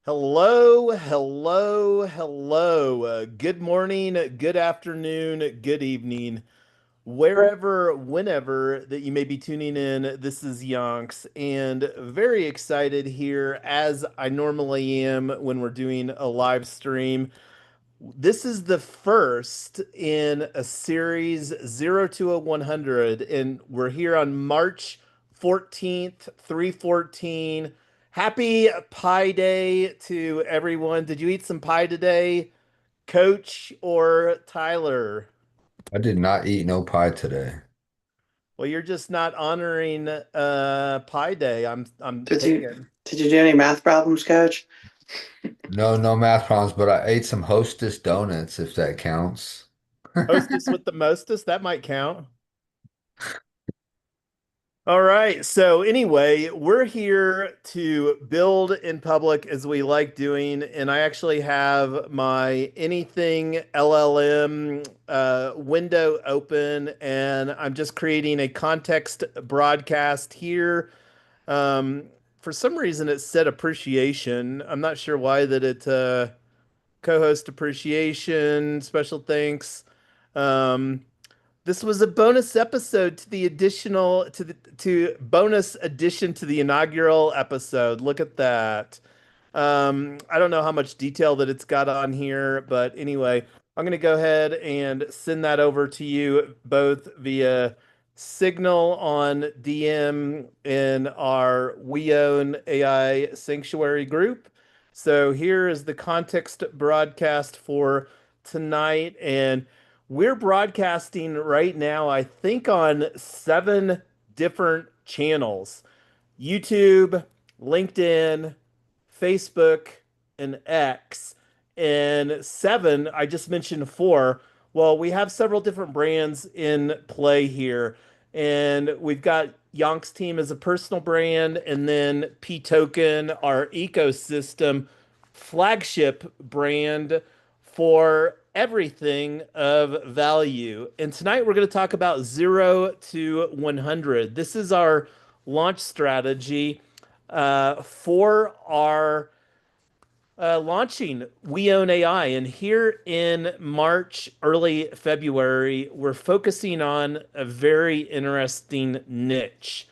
Hello, hello, hello. Good morning, good afternoon, good evening, wherever, whenever that you may be tuning in. This is Yonks, and very excited here as I normally am when we're doing a live stream. This is the first in a series 0 to a 100, and we're here on March 14th, 314. Happy Pie Day to everyone. Did you eat some pie today, Coach or Tyler? I did not eat no pie today. Well, you're just not honoring Pie Day. I'm Did you thinking. did you do any math problems, Coach? No, no math problems, but I ate some Hostess donuts, if that counts. Hostess with the mostest, that might count. All right. So anyway, we're here to build in public as we like doing, and I actually have my anything LLM window open, and I'm just creating a context broadcast here. Um, for some reason, it said appreciation. I'm not sure why that it co-host appreciation, special thanks. Um, this was a bonus episode to the additional to bonus addition to the inaugural episode. Look at that. I don't know how much detail that it's got on here, but anyway, I'm going to go ahead and send that over to you both via Signal on DM in our We Own AI Sanctuary group. So here is the context broadcast for tonight, and we're broadcasting right now, I think, on 7 different channels: YouTube, LinkedIn, Facebook, and X. And seven, I just mentioned four. Well, we have several different brands in play here. And we've got Yonk's Team as a personal brand, and then P Token, our ecosystem flagship brand for everything of value. And tonight we're going to talk about 0 to 100. This is our launch strategy for our launching We Own AI. And here in March, early February, we're focusing on a very interesting niche: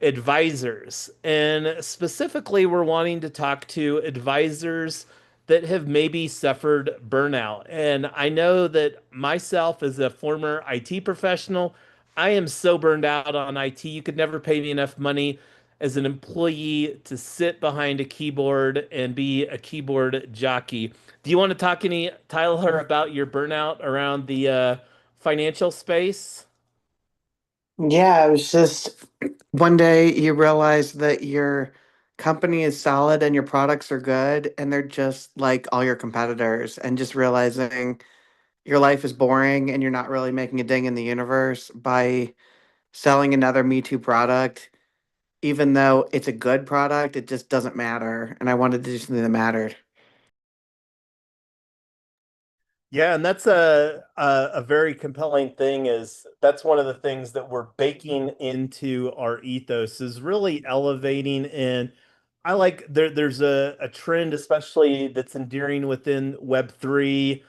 advisors. And specifically, we're wanting to talk to advisors that have maybe suffered burnout. And I know that myself, as a former IT professional, I am so burned out on IT. You could never pay me enough money as an employee to sit behind a keyboard and be a keyboard jockey. Do you want to talk any, Tyler, about your burnout around the financial space? Yeah, it was just one day you realize that your company is solid and your products are good and they're just like all your competitors, and just realizing your life is boring and you're not really making a ding in the universe by selling another Me Too product. Even though it's a good product, it just doesn't matter. And I wanted to do something that mattered. Yeah, and that's a very compelling thing. Is that's one of the things that we're baking into our ethos, is really elevating. And I like there's a trend, especially that's endearing within Web3,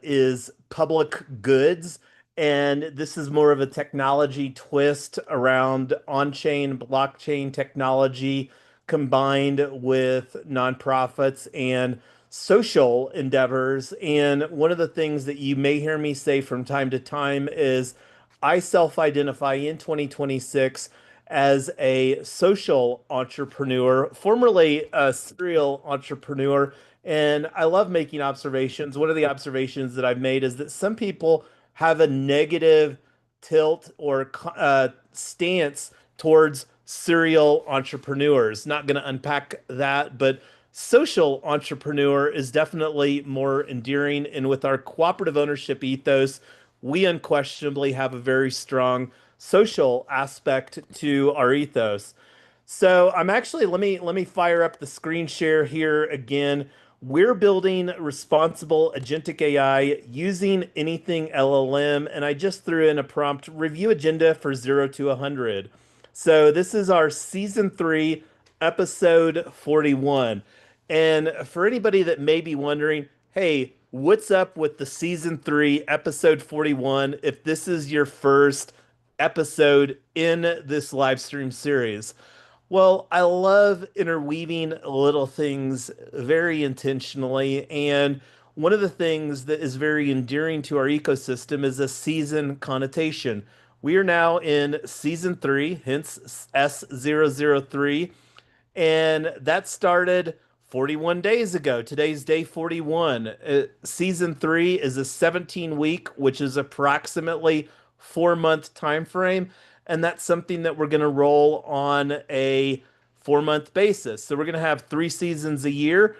is public goods. And this is more of a technology twist around on-chain blockchain technology combined with nonprofits and social endeavors. And one of the things that you may hear me say from time to time is I self-identify in 2026 as a social entrepreneur, formerly a serial entrepreneur. And I love making observations. One of the observations that I've made is that some people have a negative tilt or stance towards serial entrepreneurs. Not going to unpack that, but social entrepreneur is definitely more endearing. And with our cooperative ownership ethos, we unquestionably have a very strong social aspect to our ethos. So I'm actually, let me fire up the screen share here again. We're building responsible agentic AI using anything LLM, and I just threw in a prompt: review agenda for 0 to 100. So this is our season 3, episode 41. And for anybody that may be wondering, hey, what's up with the season 3, episode 41? If this is your first episode in this live stream series, well, I love interweaving little things very intentionally. And one of the things that is very endearing to our ecosystem is a season connotation. We are now in season 3, hence S003. And that started 41 days ago. Today's day 41. Season 3 is a 17 week, which is approximately 4 month time frame. And that's something that we're going to roll on a 4 month basis. So we're going to have 3 seasons a year.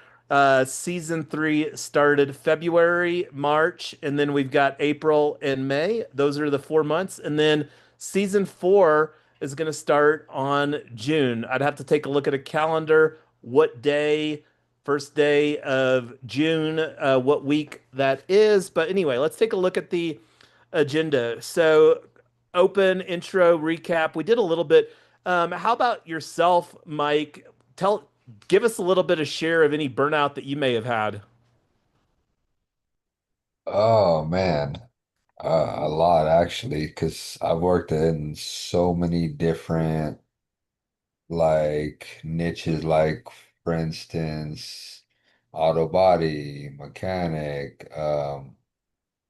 Season 3 started February, March, and then we've got April and May. Those are the 4 months. And then season 4 is going to start on June. I'd have to take a look at a calendar, what day, first day of June, what week that is. But anyway, let's take a look at the agenda. So, open, intro, recap. We did a little bit. How about yourself, Mike? Give us a little bit of share of any burnout that you may have had. Oh man, a lot actually, because I've worked in so many different like niches, like for instance, auto body, mechanic,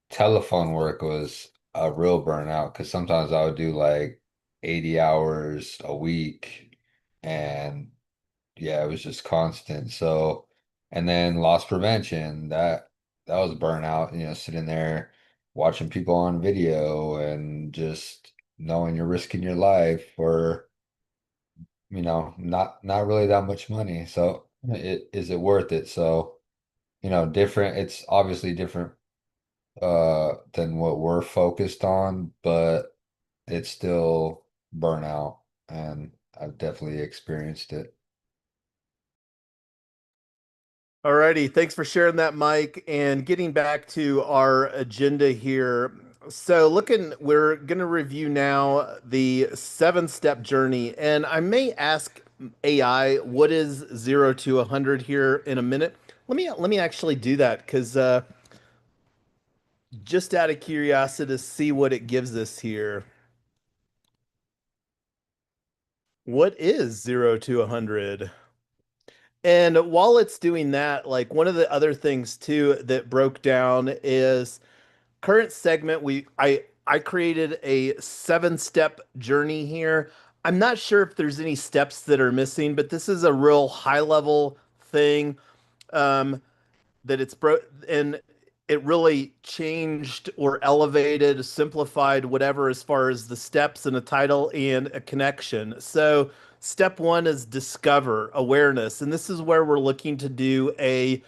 telephone work was a real burnout because sometimes I would do like 80 hours a week and yeah, it was just constant. So, and then loss prevention, that was burnout, sitting there watching people on video and just knowing you're risking your life for, not really that much money. So, is it worth it? So, different, it's obviously different than what we're focused on, but it's still burnout and I've definitely experienced it. Alrighty, thanks for sharing that, Mike. And getting back to our agenda here. So, we're going to review now the 7 step journey. And I may ask AI what is 0 to 100 here in a minute. Let me actually do that because just out of curiosity to see what it gives us here. What is 0 to 100? And while it's doing that, like one of the other things too that broke down is current segment. I created a 7 step journey here. I'm not sure if there's any steps that are missing, but this is a real high level thing. Um, that it's bro and it really changed or elevated, simplified, whatever, as far as the steps and a title and a connection. So, step 1 is discover awareness. And this is where we're looking to do a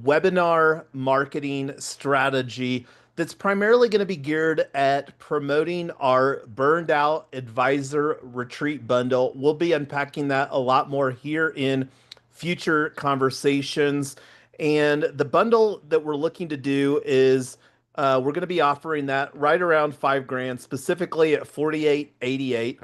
webinar marketing strategy that's primarily going to be geared at promoting our burned out advisor retreat bundle. We'll be unpacking that a lot more here in future conversations. And the bundle that we're looking to do is we're going to be offering that right around 5 grand, specifically at 48.88.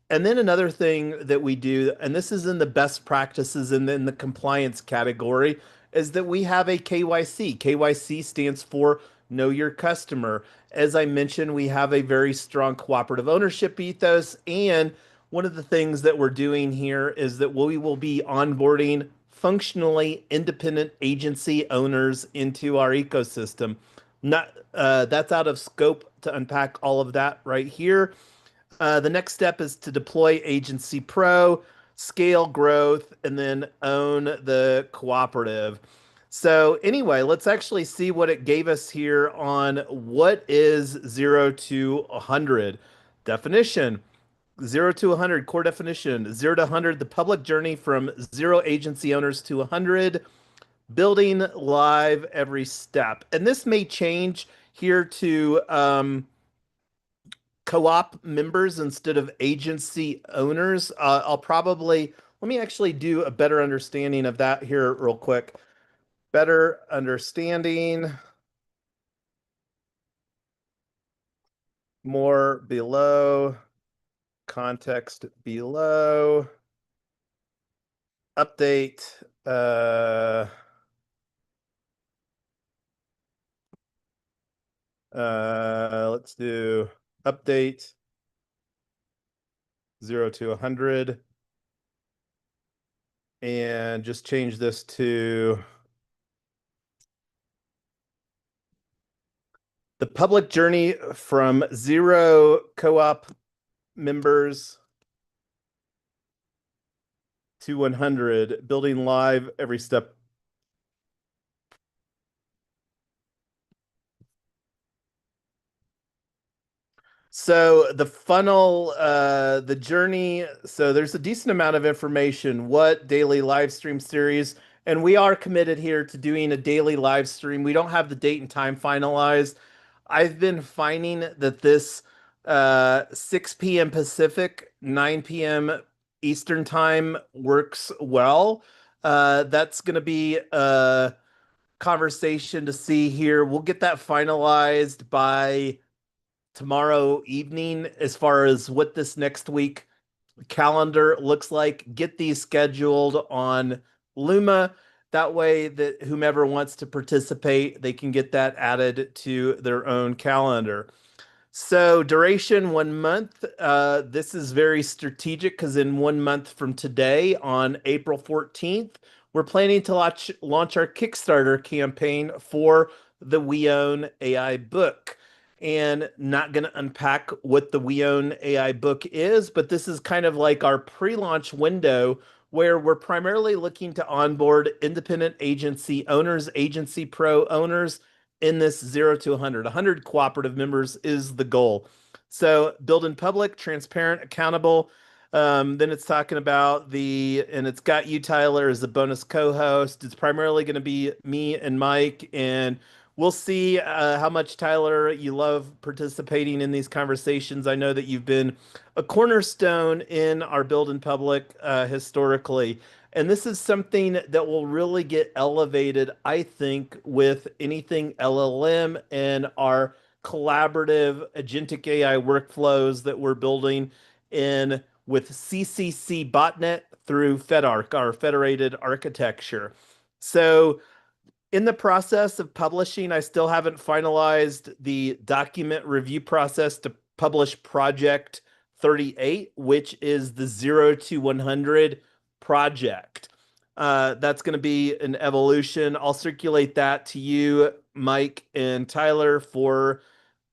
And then another thing that we do, and this is in the best practices and in the compliance category, is that we have a KYC. KYC stands for Know Your Customer. As I mentioned, we have a very strong cooperative ownership ethos. And one of the things that we're doing here is that we will be onboarding functionally independent agency owners into our ecosystem. Not That's out of scope to unpack all of that right here. The next step is to deploy AgencyPRO, scale growth, and then own the cooperative. So anyway, let's actually see what it gave us here on what is 0 to 100. Definition. 0 to 100 core definition. 0 to 100, the public journey from zero agency owners to 100, building live every step. And this may change here to co-op members instead of agency owners. Let me actually do a better understanding of that here real quick. Better understanding, more below, context below, update. Uh, let's do update 0 to 100 and just change this to the public journey from 0 co-op members to 100, building live every step. So the funnel, the journey, so there's a decent amount of information, what daily live stream series, and we are committed here to doing a daily live stream. We don't have the date and time finalized. I've been finding that this 6 p.m. Pacific, 9 p.m. Eastern time works well. That's going to be a conversation to see here. We'll get that finalized by tomorrow evening as far as what this next week calendar looks like. Get these scheduled on Luma. That way that whomever wants to participate, they can get that added to their own calendar. So duration 1 month. This is very strategic because in 1 month from today, on April 14th, we're planning to launch our Kickstarter campaign for the We Own AI book. And not going to unpack what the We Own AI book is, but this is kind of like our pre-launch window where we're primarily looking to onboard independent agency owners, AgencyPRO owners, in this 0 to 100. 100 cooperative members is the goal. So build in public, transparent, accountable. Then it's talking about and it's got you, Tyler, as a bonus co-host. It's primarily going to be me and Mike, and we'll see how much, Tyler, you love participating in these conversations. I know that you've been a cornerstone in our build in public historically. And this is something that will really get elevated, I think, with anything LLM and our collaborative agentic AI workflows that we're building in with CCC botnet through FedArc, our federated architecture. So in the process of publishing, I still haven't finalized the document review process to publish Project 38, which is the 0 to 100 project. That's going to be an evolution. I'll circulate that to you, Mike and Tyler, for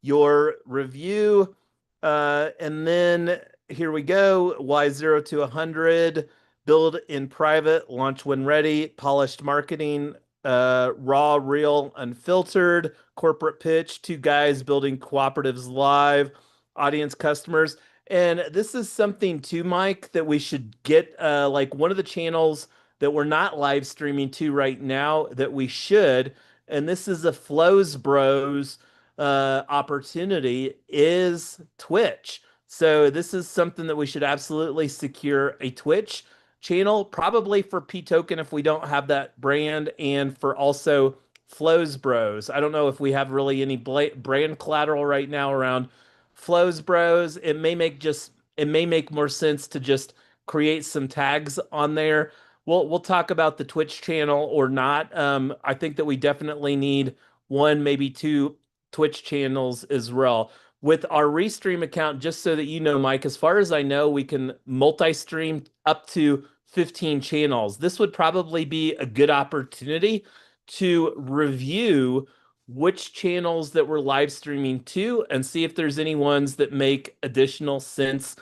your review. And then here we go. Y0 to 100, build in private, launch when ready, polished marketing, raw, real, unfiltered, corporate pitch, two guys building cooperatives live, audience customers. And this is something too, Mike, that we should get like one of the channels that we're not live streaming to right now that we should. And this is a Flows Bros opportunity is Twitch. So this is something that we should absolutely secure a Twitch channel, probably for P Token if we don't have that brand, and for also Flows Bros. I don't know if we have really any brand collateral right now around Flows Bros. It may make more sense to just create some tags on there. We'll talk about the Twitch channel or not. I think that we definitely need one, maybe two Twitch channels as well. With our Restream account, just so that you know, Mike, as far as I know, we can multi-stream up to 15 channels. This would probably be a good opportunity to review which channels that we're live streaming to and see if there's any ones that make additional sense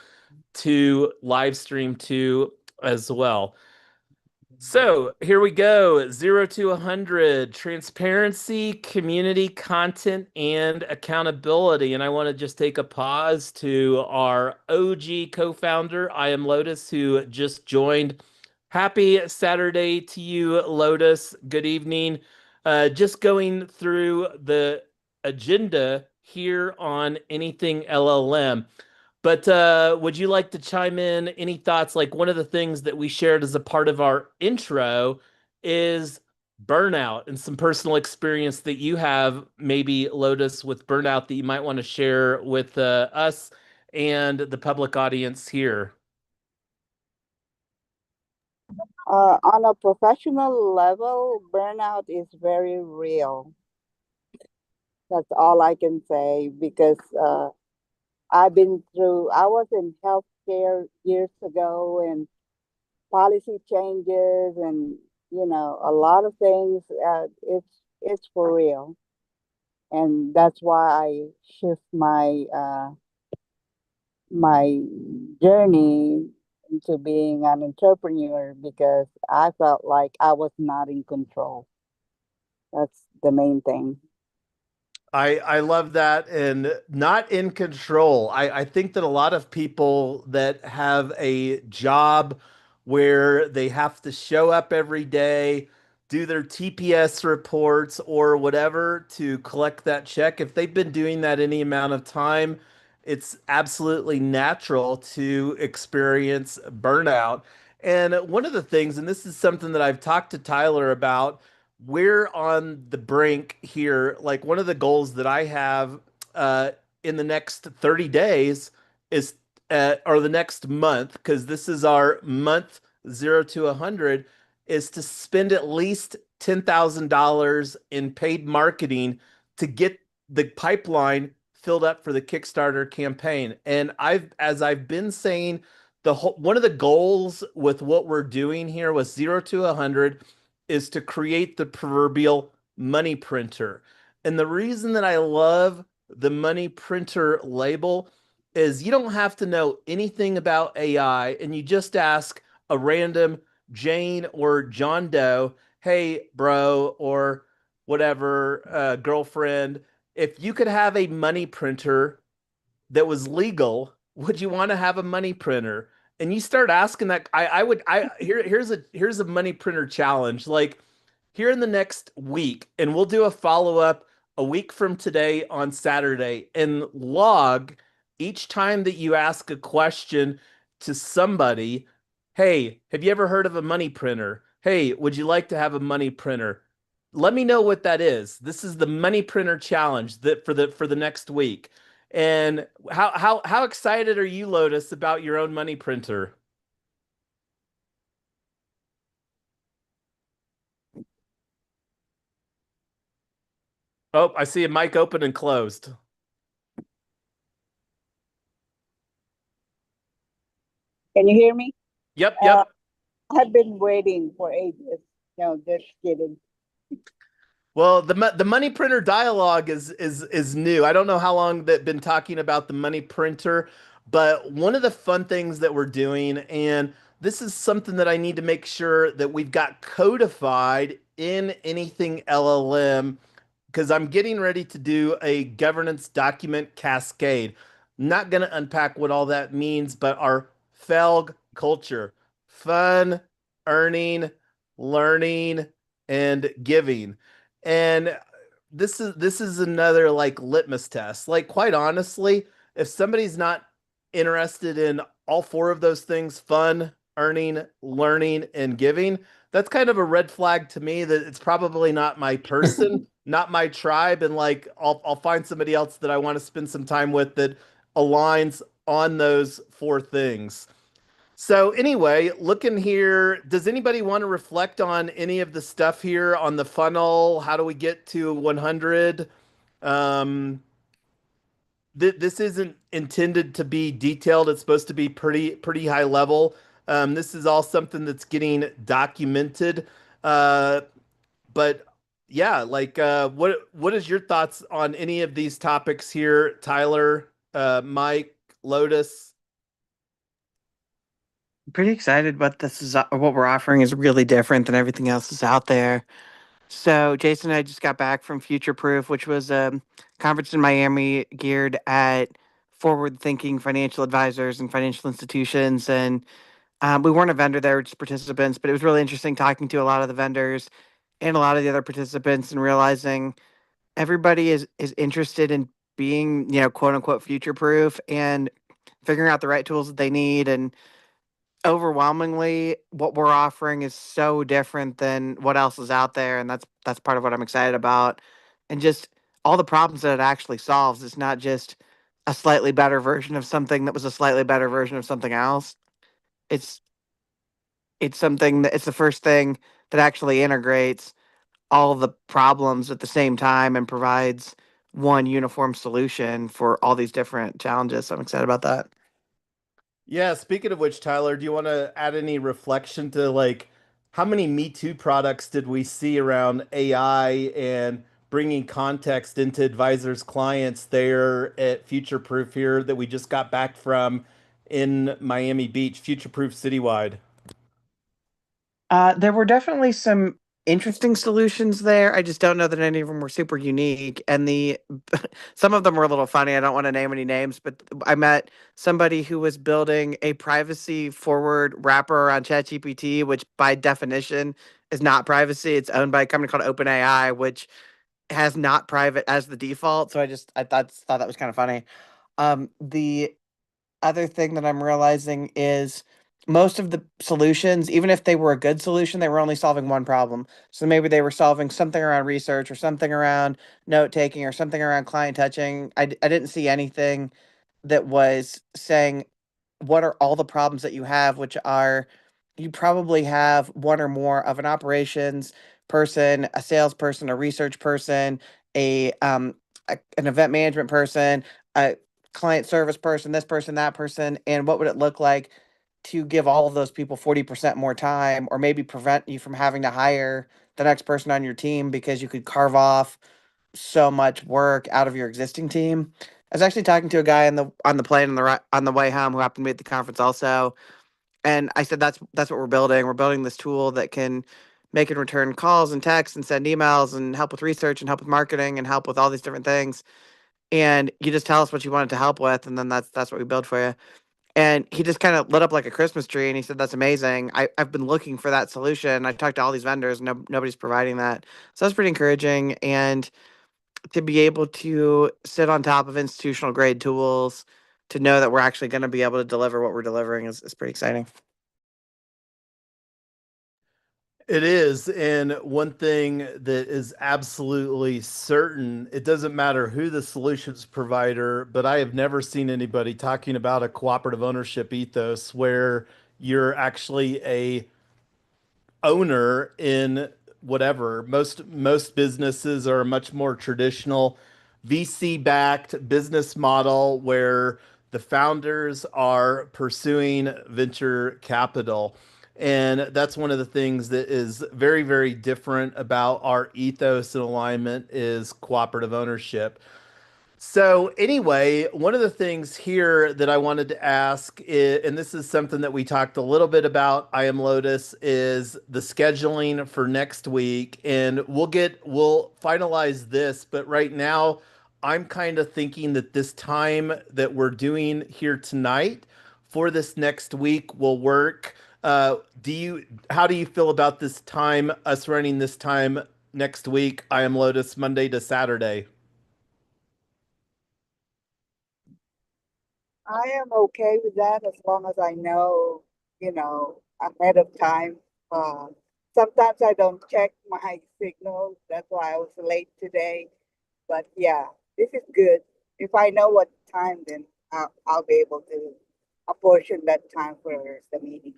to live stream to as well. So here we go. 0 to 100, transparency, community, content, and accountability. And I want to just take a pause to our OG co-founder, I am Lotus, who just joined. Happy Saturday to you, Lotus. Good evening. Just going through the agenda here on Anything LLM. But would you like to chime in? Any thoughts? Like, one of the things that we shared as a part of our intro is burnout and some personal experience that you have, maybe, Lotus, with burnout that you might want to share with us and the public audience here. On a professional level, burnout is very real. That's all I can say because I was in healthcare years ago and policy changes and, a lot of things. It's for real. And that's why I shift my journey into being an entrepreneur because I felt like I was not in control. That's the main thing. I love that, and not in control. I think that a lot of people that have a job where they have to show up every day, do their TPS reports or whatever to collect that check, if they've been doing that any amount of time, it's absolutely natural to experience burnout. And one of the things, and this is something that I've talked to Tyler about, we're on the brink here. Like one of the goals that I have in the next 30 days is, or the next month, because this is our month 0 to 100, is to spend at least $10,000 in paid marketing to get the pipeline filled up for the Kickstarter campaign. And as I've been saying, one of the goals with what we're doing here with 0 to 100 is to create the proverbial money printer. And the reason that I love the money printer label is you don't have to know anything about AI and you just ask a random Jane or John Doe, hey, bro, or whatever, girlfriend, if you could have a money printer that was legal, would you want to have a money printer? And you start asking that. I would. Here's a money printer challenge. Like here in the next week, and we'll do a follow up a week from today on Saturday, and log each time that you ask a question to somebody. Hey, have you ever heard of a money printer? Hey, would you like to have a money printer? Let me know what that is. This is the money printer challenge that for the next week. And how excited are you, Lotus, about your own money printer? Oh, I see a mic open and closed. Can you hear me? Yep, Uh, yep. I've been waiting for ages. No, just kidding. Well, the money printer dialogue is new. I don't know how long that been talking about the money printer, but one of the fun things that we're doing, and this is something that I need to make sure that we've got codified in anything LLM, because I'm getting ready to do a governance document cascade. Not going to unpack what all that means, but our FELG culture: fun, earning, learning, and giving. And this is another like litmus test. Like quite honestly, if somebody's not interested in all four of those things, fun, earning, learning, and giving, that's kind of a red flag to me that it's probably not my person, not my tribe, and like I'll find somebody else that I want to spend some time with that aligns on those four things. So anyway, looking here, does anybody want to reflect on any of the stuff here on the funnel? How do we get to 100? Um, this isn't intended to be detailed. It's supposed to be pretty high level. This is all something that's getting documented. Uh, but yeah, like what is your thoughts on any of these topics here, Tyler, Mike, Lotus? Pretty excited what this is, what we're offering is really different than everything else that's out there. So Jason and I just got back from Future Proof, which was a conference in Miami geared at forward-thinking financial advisors and financial institutions. And we weren't a vendor there, just participants, but it was really interesting talking to a lot of the vendors and a lot of the other participants and realizing everybody is interested in being, quote unquote, future proof and figuring out the right tools that they need. And overwhelmingly, what we're offering is so different than what else is out there, and that's part of what I'm excited about. And just all the problems that it actually solves. It's not just a slightly better version of something that was a slightly better version of something else. It's it's something that it's the first thing that actually integrates all the problems at the same time and provides one uniform solution for all these different challenges. So I'm excited about that. Yeah, speaking of which, Tyler, do you want to add any reflection to like how many Me Too products did we see around AI and bringing context into advisors' clients there at Future Proof here that we just got back from in Miami Beach, Future Proof Citywide? There were definitely some interesting solutions there. I just don't know that any of them were super unique. And some of them were a little funny. I don't want to name any names, but I met somebody who was building a privacy forward wrapper around ChatGPT, which by definition is not privacy. It's owned by a company called OpenAI, which has not private as the default. So I thought that was kind of funny. The other thing that I'm realizing is most of the solutions, even if they were a good solution, they were only solving one problem. So maybe they were solving something around research or something around note taking or something around client touching. I didn't see anything that was saying what are all the problems that you have, which are you probably have one or more of an operations person, a salesperson, a research person, an event management person, a client service person, this person, that person, and what would it look like to give all of those people 40% more time or maybe prevent you from having to hire the next person on your team because you could carve off so much work out of your existing team. I was actually talking to a guy on the plane on the way home who happened to be at the conference also, and I said that's what we're building. We're building this tool that can make and return calls and texts and send emails and help with research and help with marketing and help with all these different things. And you just tell us what you want it to help with, and then that's what we build for you. And he just kind of lit up like a Christmas tree, and he said, "That's amazing. I've been looking for that solution. I talked to all these vendors, nobody's providing that." So that's pretty encouraging. And to be able to sit on top of institutional grade tools, to know that we're actually going to be able to deliver what we're delivering is pretty exciting. It is. And one thing that is absolutely certain, it doesn't matter who the solutions provider, but I have never seen anybody talking about a cooperative ownership ethos where you're actually a owner in whatever. Most businesses are a much more traditional VC backed business model where the founders are pursuing venture capital. And that's one of the things that is very, very different about our ethos and alignment is cooperative ownership. So anyway, one of the things here that I wanted to ask is, and this is something that we talked a little bit about, I am Lotus, is the scheduling for next week. And we'll finalize this, but right now I'm kind of thinking that this time that we're doing here tonight for this next week will work. How do you feel about this time, us running this time next week? I am Lotus, Monday to Saturday. I am okay with that as long as I know, ahead of time. Uh, Sometimes I don't check my signal. That's why I was late today. But yeah, this is good. If I know what time, then I'll be able to apportion that time for the meeting.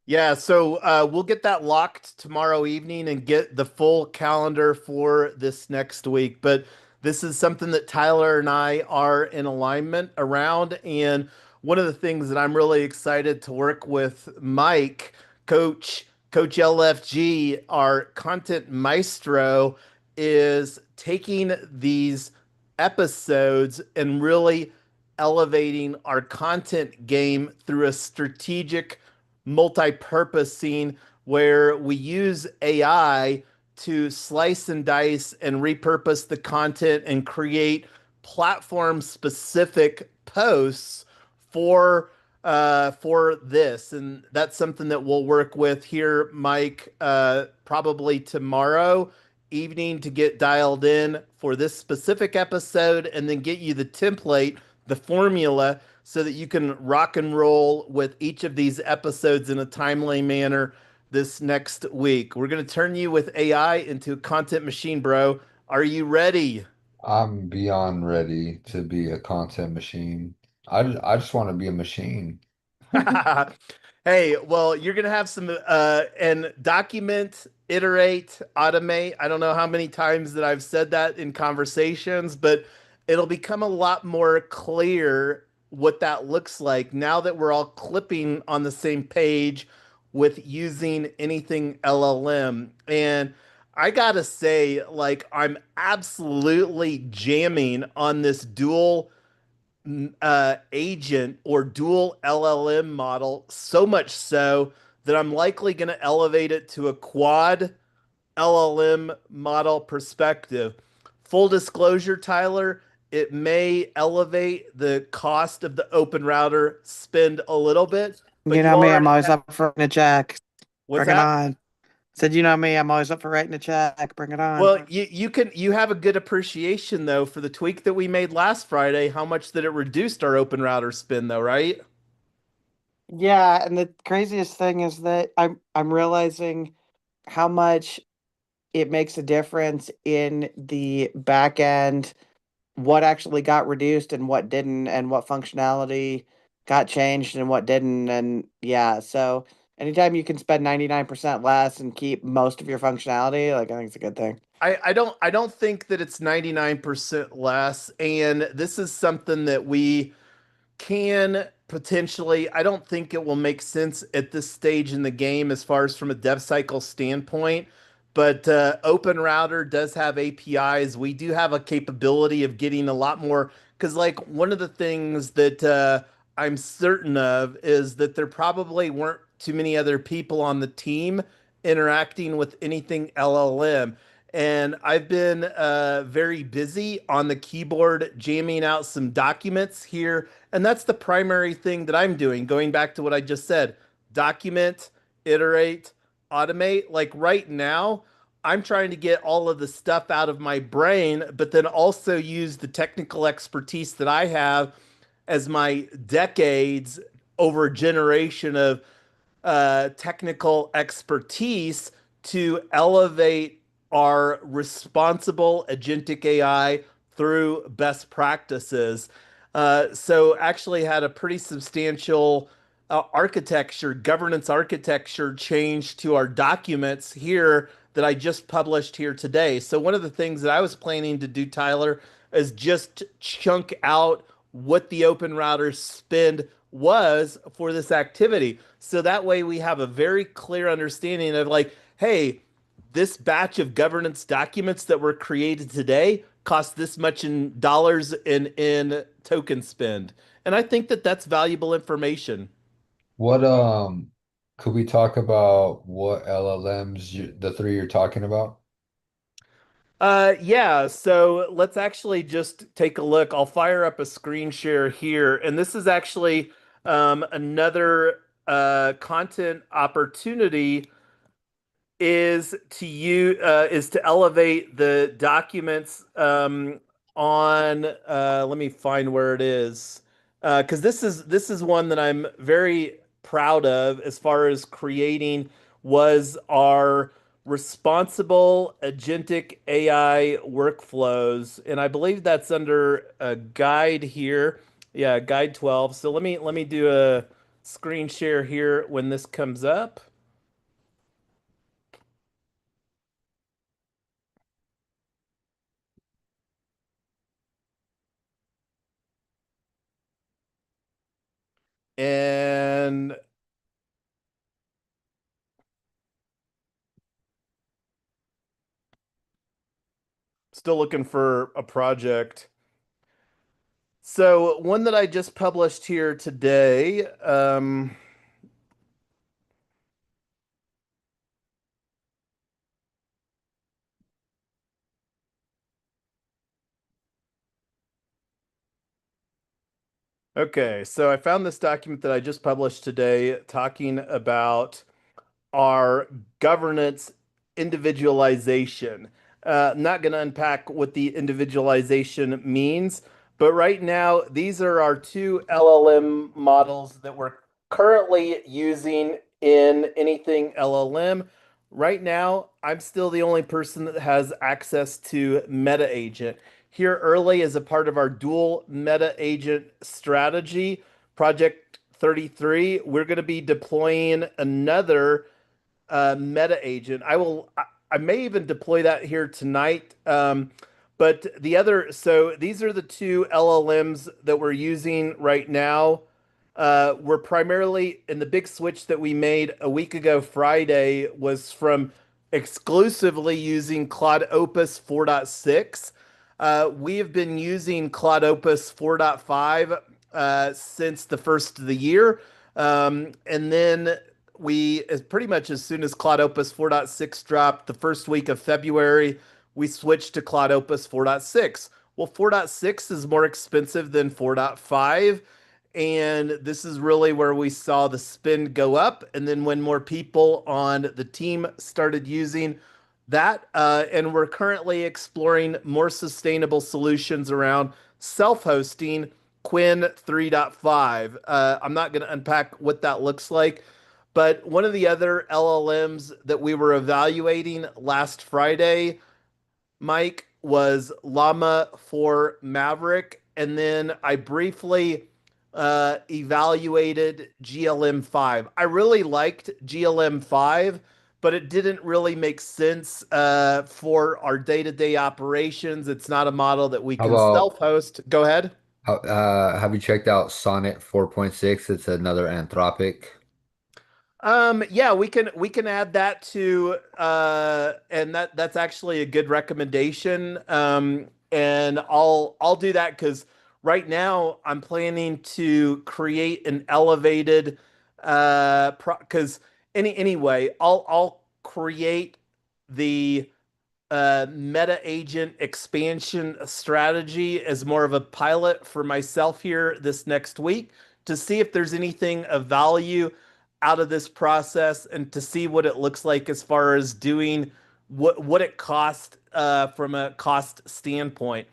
Yeah, so we'll get that locked tomorrow evening and get the full calendar for this next week. But this is something that Tyler and I are in alignment around. And one of the things that I'm really excited to work with Mike, Coach LFG, our content maestro, is taking these episodes and really elevating our content game through a strategic multi-purposing where we use AI to slice and dice and repurpose the content and create platform specific posts for this. And that's something that we'll work with here, Mike, probably tomorrow evening to get dialed in for this specific episode and then get you the template, the formula, so that you can rock and roll with each of these episodes in a timely manner this next week. We're going to turn you with AI into a content machine, bro. Are you ready? I'm beyond ready to be a content machine. I just want to be a machine. Hey, well, you're gonna have some and document, iterate, automate. I don't know how many times that I've said that in conversations, but it'll become a lot more clear what that looks like now that we're all clipping on the same page with using anything LLM. And I gotta say, like, I'm absolutely jamming on this dual agent or dual LLM model, so much so that I'm likely going to elevate it to a quad LLM model perspective. Full disclosure, Tyler, it may elevate the cost of the open router spend a little bit, but You you know me, I'm already always have, up for writing a check. what's Bring it that? on. Said, you know me, I'm always up for writing a check. Bring it on. Well, you have a good appreciation though for the tweak that we made last Friday, how much that it reduced our open router spend though, right? Yeah, and the craziest thing is that I'm realizing how much it makes a difference in the back end, what actually got reduced and what didn't, and what functionality got changed and what didn't. And yeah, so anytime you can spend 99% less and keep most of your functionality, like I think it's a good thing. I don't think that it's 99% less. And this is something that we can potentially, I don't think it will make sense at this stage in the game as far as from a dev cycle standpoint. But Open Router does have APIs. We do have a capability of getting a lot more. Because, like, one of the things that I'm certain of is that there probably weren't too many other people on the team interacting with anything LLM. And I've been very busy on the keyboard jamming out some documents here. And that's the primary thing that I'm doing. Going back to what I just said, document, iterate, automate. Like right now, I'm trying to get all of the stuff out of my brain, but then also use the technical expertise that I have as my decades over a generation of technical expertise to elevate our responsible agentic AI through best practices. So actually had a pretty substantial architecture, governance architecture change to our documents here that I just published here today. So one of the things that I was planning to do, Tyler, is just chunk out what the open router spend was for this activity. So that way we have a very clear understanding of like, hey, this batch of governance documents that were created today cost this much in dollars in token spend. And I think that that's valuable information. What could we talk about what LLMs the three you're talking about? Yeah, so let's actually just take a look. I'll fire up a screen share here, and this is actually another content opportunity is to elevate the documents on let me find where it is because this is one that I'm very proud of as far as creating was our responsible agentic AI workflows, and I believe that's under a guide here. Yeah, guide 12. So let me do a screen share here when this comes up. And still looking for a project. So one that I just published here today. Okay, so I found this document that I just published today talking about our governance individualization. Not going to unpack what the individualization means, but right now, these are our two LLM models that we're currently using in anything LLM. Right now, I'm still the only person that has access to Meta Agent. Here early as a part of our dual Meta Agent strategy, Project s003ep041, we're going to be deploying another meta agent. I may even deploy that here tonight. But so these are the two LLMs that we're using right now. We're primarily in the big switch that we made a week ago Friday was from exclusively using Claude Opus 4.6. We have been using Claude Opus 4.5 since the first of the year. And then as pretty much as soon as Claude Opus 4.6 dropped the first week of February, we switched to Claude Opus 4.6. Well, 4.6 is more expensive than 4.5. And this is really where we saw the spend go up. And then when more people on the team started using that, and we're currently exploring more sustainable solutions around self-hosting Quinn 3.5. I'm not going to unpack what that looks like, but one of the other LLMs that we were evaluating last Friday, Mike, was Llama 4 Maverick. And then I briefly evaluated GLM5. I really liked GLM5, but it didn't really make sense for our day-to-day operations. It's not a model that we How can about self-host. Go ahead. have you checked out Sonnet 4.6? It's another Anthropic. Yeah, we can add that to and that's actually a good recommendation. And I'll do that because right now I'm planning to create an elevated because anyway, I'll create the meta agent expansion strategy as more of a pilot for myself here this next week to see if there's anything of value out of this process and to see what it looks like as far as doing what it costs from a cost standpoint.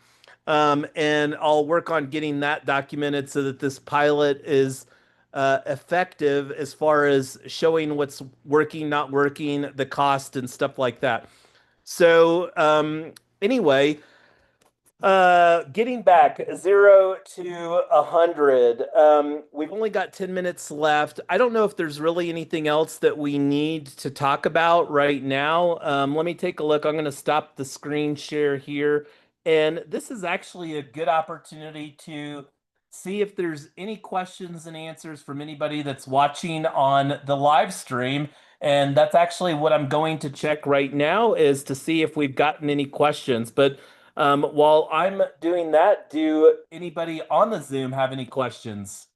And I'll work on getting that documented so that this pilot is effective as far as showing what's working, not working, the cost, and stuff like that. So anyway, getting back 0 to 100. We've only got 10 minutes left. I don't know if there's really anything else that we need to talk about right now. Let me take a look. I'm going to stop the screen share here. And this is actually a good opportunity to see if there's any questions and answers from anybody that's watching on the live stream. And that's actually what I'm going to check right now is to see if we've gotten any questions. But while I'm doing that, do anybody on the Zoom have any questions?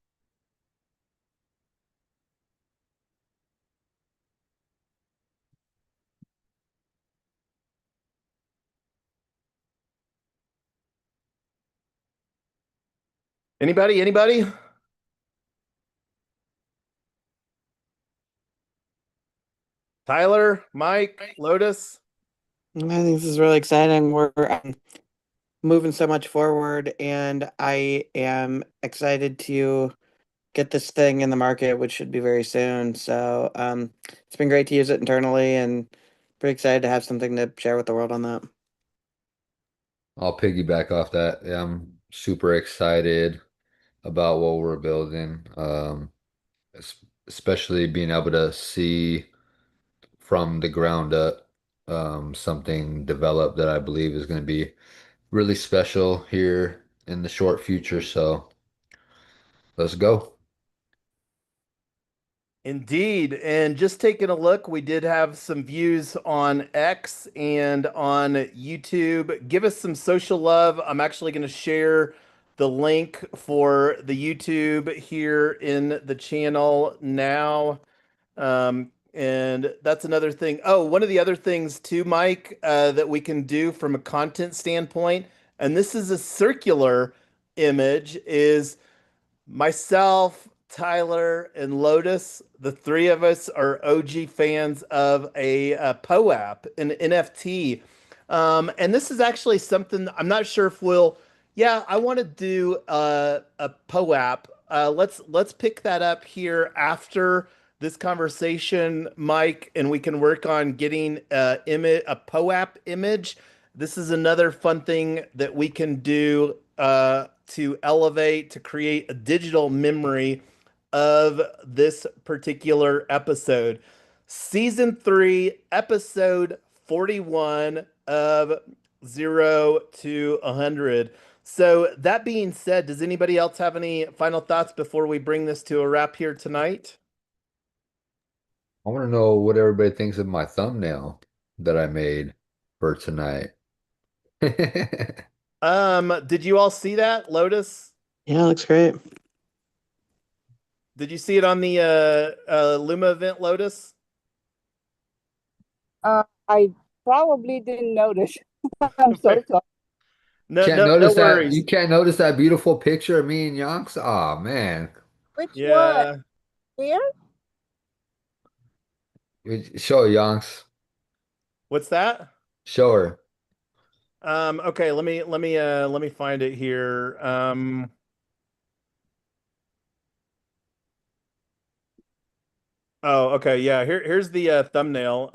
Anybody? Anybody? Tyler, Mike, Lotus? I think this is really exciting. We're moving so much forward, and I am excited to get this thing in the market, which should be very soon. So it's been great to use it internally, and pretty excited to have something to share with the world on that. I'll piggyback off that. Yeah, I'm super excited about what we're building. Especially being able to see from the ground up something developed that I believe is going to be really special here in the short future. So let's go. Indeed. And just taking a look, we did have some views on X and on YouTube. Give us some social love. I'm actually going to share the link for the YouTube here in the channel now. And that's another thing. Oh, one of the other things too, Mike, that we can do from a content standpoint, and this is a circular image, is myself, Tyler, and Lotus, the three of us are OG fans of a POAP, an NFT. And this is actually something I'm not sure if yeah, I want to do a POAP. Let's pick that up here after this conversation, Mike, and we can work on getting a POAP image. This is another fun thing that we can do to elevate, to create a digital memory of this particular episode. Season 3, episode 41 of 0 to 100. So, that being said, does anybody else have any final thoughts before we bring this to a wrap here tonight? I want to know what everybody thinks of my thumbnail that I made for tonight. Did you all see that, Lotus? Yeah, looks great. Did you see it on the Luma event, Lotus? I probably didn't notice. I'm so sorry. No, Can't no, no notice that you worries. can't notice that beautiful picture of me and Yonks? Oh man. Which one? Yeah. Here? Show her, Yonks. What's that? Show her. Okay, let me find it here. Oh, okay, yeah. Here's the thumbnail.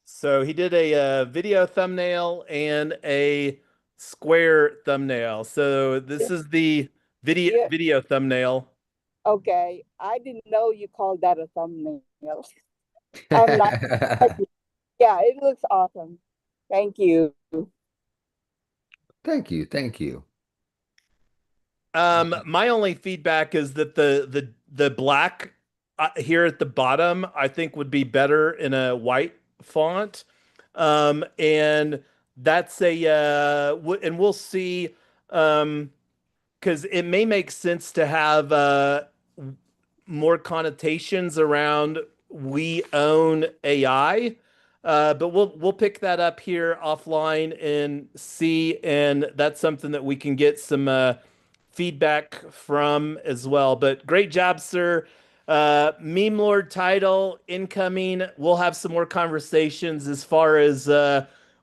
So he did a video thumbnail and a square thumbnail. So this is the video Yeah. video thumbnail. Okay. I didn't know you called that a thumbnail. I'm not. Yeah, it looks awesome. Thank you. Thank you. Thank you. My only feedback is that the black here at the bottom, I think would be better in a white font. And that's a and we'll see because it may make sense to have more connotations around we own AI. But we'll pick that up here offline and see, and that's something that we can get some feedback from as well. But great job, sir. Meme Lord title incoming. We'll have some more conversations as far as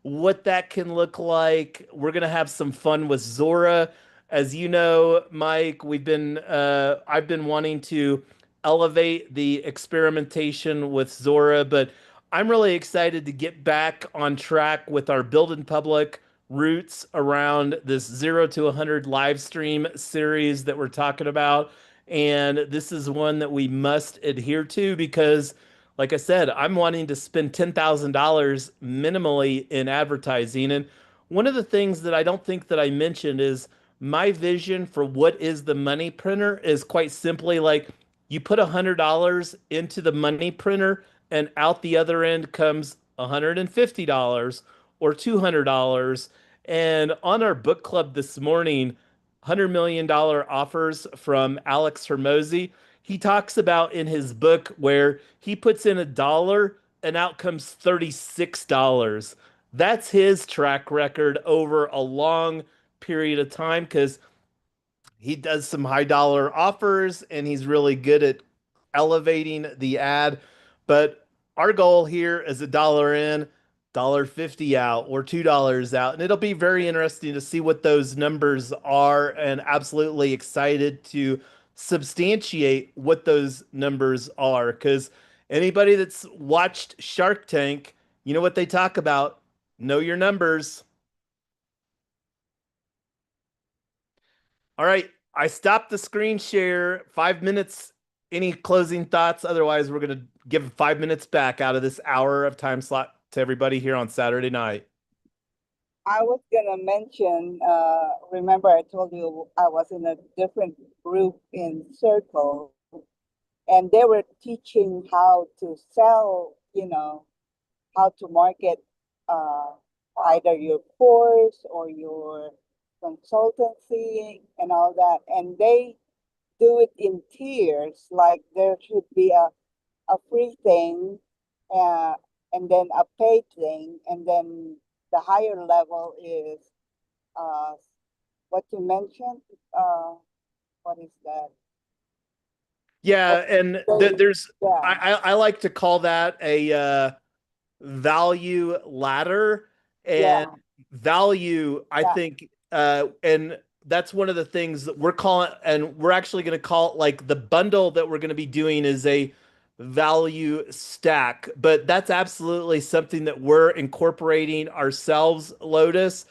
what that can look like. We're gonna have some fun with Zora. As you know, Mike, I've been wanting to elevate the experimentation with Zora, but I'm really excited to get back on track with our Build in Public roots around this 0 to 100 live stream series that we're talking about. And this is one that we must adhere to because, like I said, I'm wanting to spend $10,000 minimally in advertising. And one of the things that I don't think that I mentioned is my vision for what is the money printer is quite simply like you put $100 into the money printer and out the other end comes $150 or $200. And on our book club this morning, $100 million offers from Alex Hermosi. He talks about in his book where he puts in $1 and out comes $36. That's his track record over a long period of time because he does some high dollar offers and he's really good at elevating the ad. But our goal here is $1 in, $1.50 out, or $2 out. And it'll be very interesting to see what those numbers are, and absolutely excited to substantiate what those numbers are. Because anybody that's watched Shark Tank, you know what they talk about. Know your numbers. All right. I stopped the screen share. 5 minutes. Any closing thoughts? Otherwise, we're going to give 5 minutes back out of this hour of time slot to everybody here on Saturday night. I was gonna mention, remember I told you I was in a different group in Circle, and they were teaching how to sell, how to market uh, either your course or your consultancy and all that. And they do it in tiers, like there should be a free thing, uh, and then a paid thing, and then the higher level is uh, what you mentioned. What is that? Yeah, and there's Yeah, I like to call that a value ladder, yeah, and value I yeah. think and that's one of the things that we're calling, and we're actually going to call it like the bundle that we're going to be doing is a value stack. But that's absolutely something that we're incorporating ourselves, Lotus.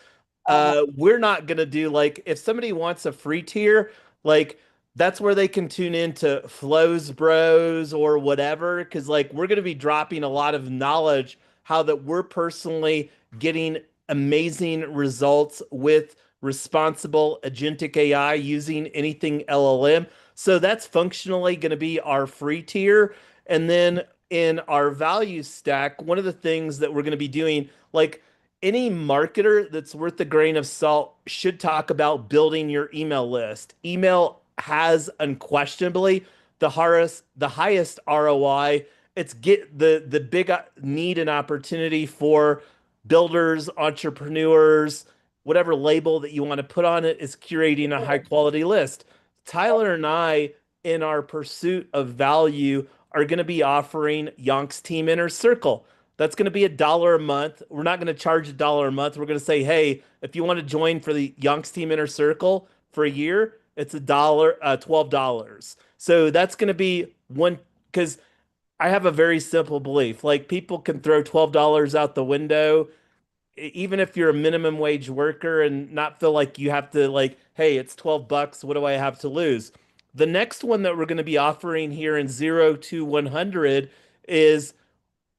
We're not gonna do like if somebody wants a free tier, like that's where they can tune into Flows Bros or whatever, because like we're gonna be dropping a lot of knowledge how that we're personally getting amazing results with responsible agentic AI using anything LLM. So that's functionally going to be our free tier. And then in our value stack, one of the things that we're going to be doing, like any marketer that's worth a grain of salt should talk about building your email list. Email has unquestionably the highest ROI. It's get the big need and opportunity for builders, entrepreneurs, whatever label that you want to put on it is curating a high quality list. Tyler and I, in our pursuit of value, are going to be offering Yonks Team Inner Circle. That's going to be $1 a month. We're not going to charge $1 a month. We're going to say, hey, if you want to join for the Yonks Team Inner Circle for a year, it's $12. So that's going to be one because I have a very simple belief. Like people can throw $12 out the window even if you're a minimum wage worker and not feel like you have to like, hey, it's 12 bucks, what do I have to lose? The next one that we're going to be offering here in 0 to 100 is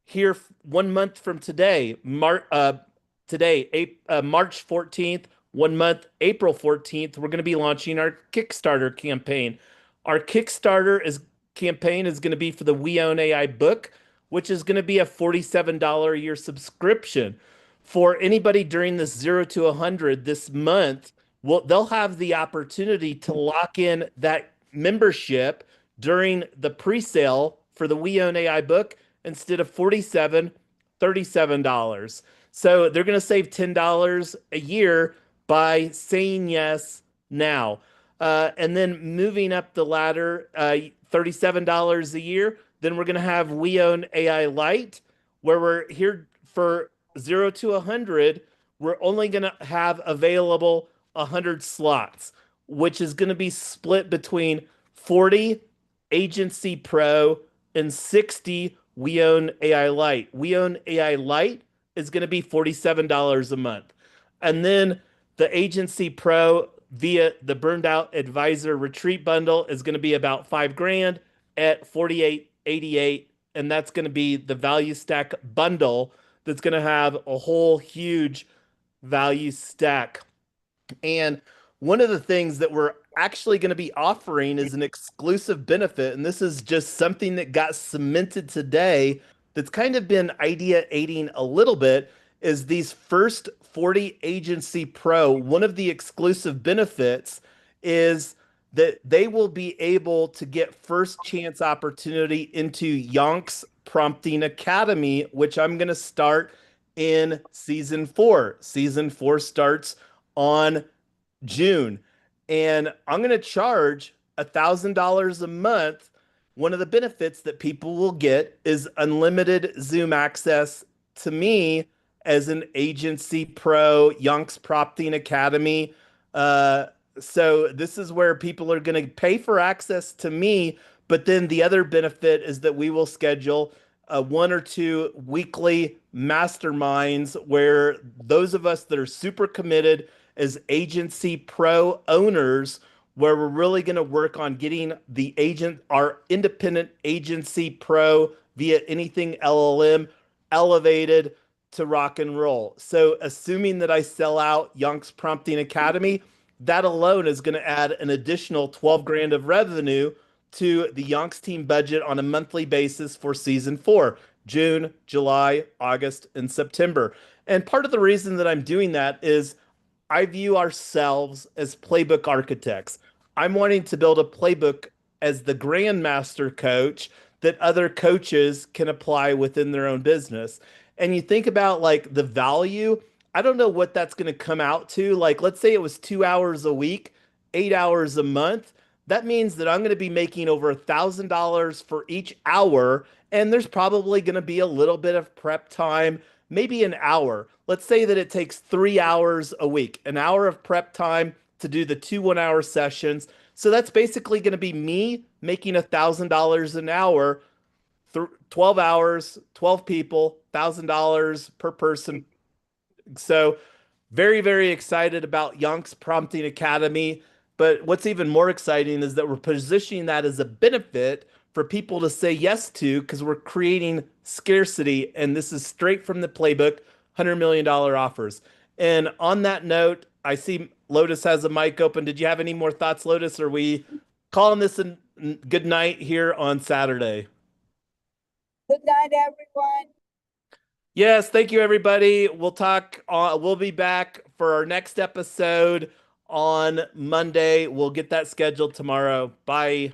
here 1 month from today, March 14th, 1 month, April 14th, we're going to be launching our Kickstarter campaign. Our Kickstarter is campaign is going to be for the We Own AI book, which is going to be a $47 a year subscription. For anybody during this 0 to 100 this month, well, they'll have the opportunity to lock in that membership during the pre-sale for the We Own AI book instead of $37. So they're going to save $10 a year by saying yes now. And then moving up the ladder, $37 a year. Then we're going to have We Own AI Lite, where we're here for 0 to 100. We're only going to have available 100 slots, which is going to be split between 40 Agency Pro and 60 We Own AI Lite. We Own AI Lite is going to be $47 a month. And then the Agency Pro via the Burned Out Advisor Retreat Bundle is going to be about $5,000 at $48.88. And that's going to be the value stack bundle that's going to have a whole huge value stack. And one of the things that we're actually going to be offering is an exclusive benefit. And this is just something that got cemented today that's kind of been ideating a little bit is these first 40 Agency Pro. One of the exclusive benefits is that they will be able to get first chance opportunity into Yonks Prompting Academy, which I'm going to start in season 4. Season 4 starts on June. And I'm going to charge $1,000 a month. One of the benefits that people will get is unlimited Zoom access to me as an Agency Pro Yonks Prompting Academy. So this is where people are going to pay for access to me. But then the other benefit is that we will schedule 1 or 2 weekly masterminds where those of us that are super committed as Agency Pro owners, where we're really going to work on getting our independent Agency Pro via anything LLM elevated to rock and roll. So assuming that I sell out Yonks Prompting Academy, that alone is going to add an additional $12,000 of revenue to the Yonks team budget on a monthly basis for season 4, June, July, August, and September. And part of the reason that I'm doing that is I view ourselves as playbook architects. I'm wanting to build a playbook as the grandmaster coach that other coaches can apply within their own business. And you think about like the value, I don't know what that's going to come out to. Like, let's say it was 2 hours a week, 8 hours a month. That means that I'm going to be making over $1,000 for each hour. And there's probably going to be a little bit of prep time, maybe an hour. Let's say that it takes 3 hours a week, an hour of prep time to do the 2 1-hour sessions. So that's basically going to be me making $1,000 an hour, 12 hours, 12 people, $1,000 per person. So Very, very excited about Yonks Prompting Academy. But what's even more exciting is that we're positioning that as a benefit for people to say yes to because we're creating scarcity. And this is straight from the playbook, $100 million offers. And on that note, I see Lotus has a mic open. Did you have any more thoughts, Lotus? Are we calling this a good night here on Saturday? Good night, everyone. Yes, thank you, everybody. We'll be back for our next episode on Monday. We'll get that scheduled tomorrow. Bye.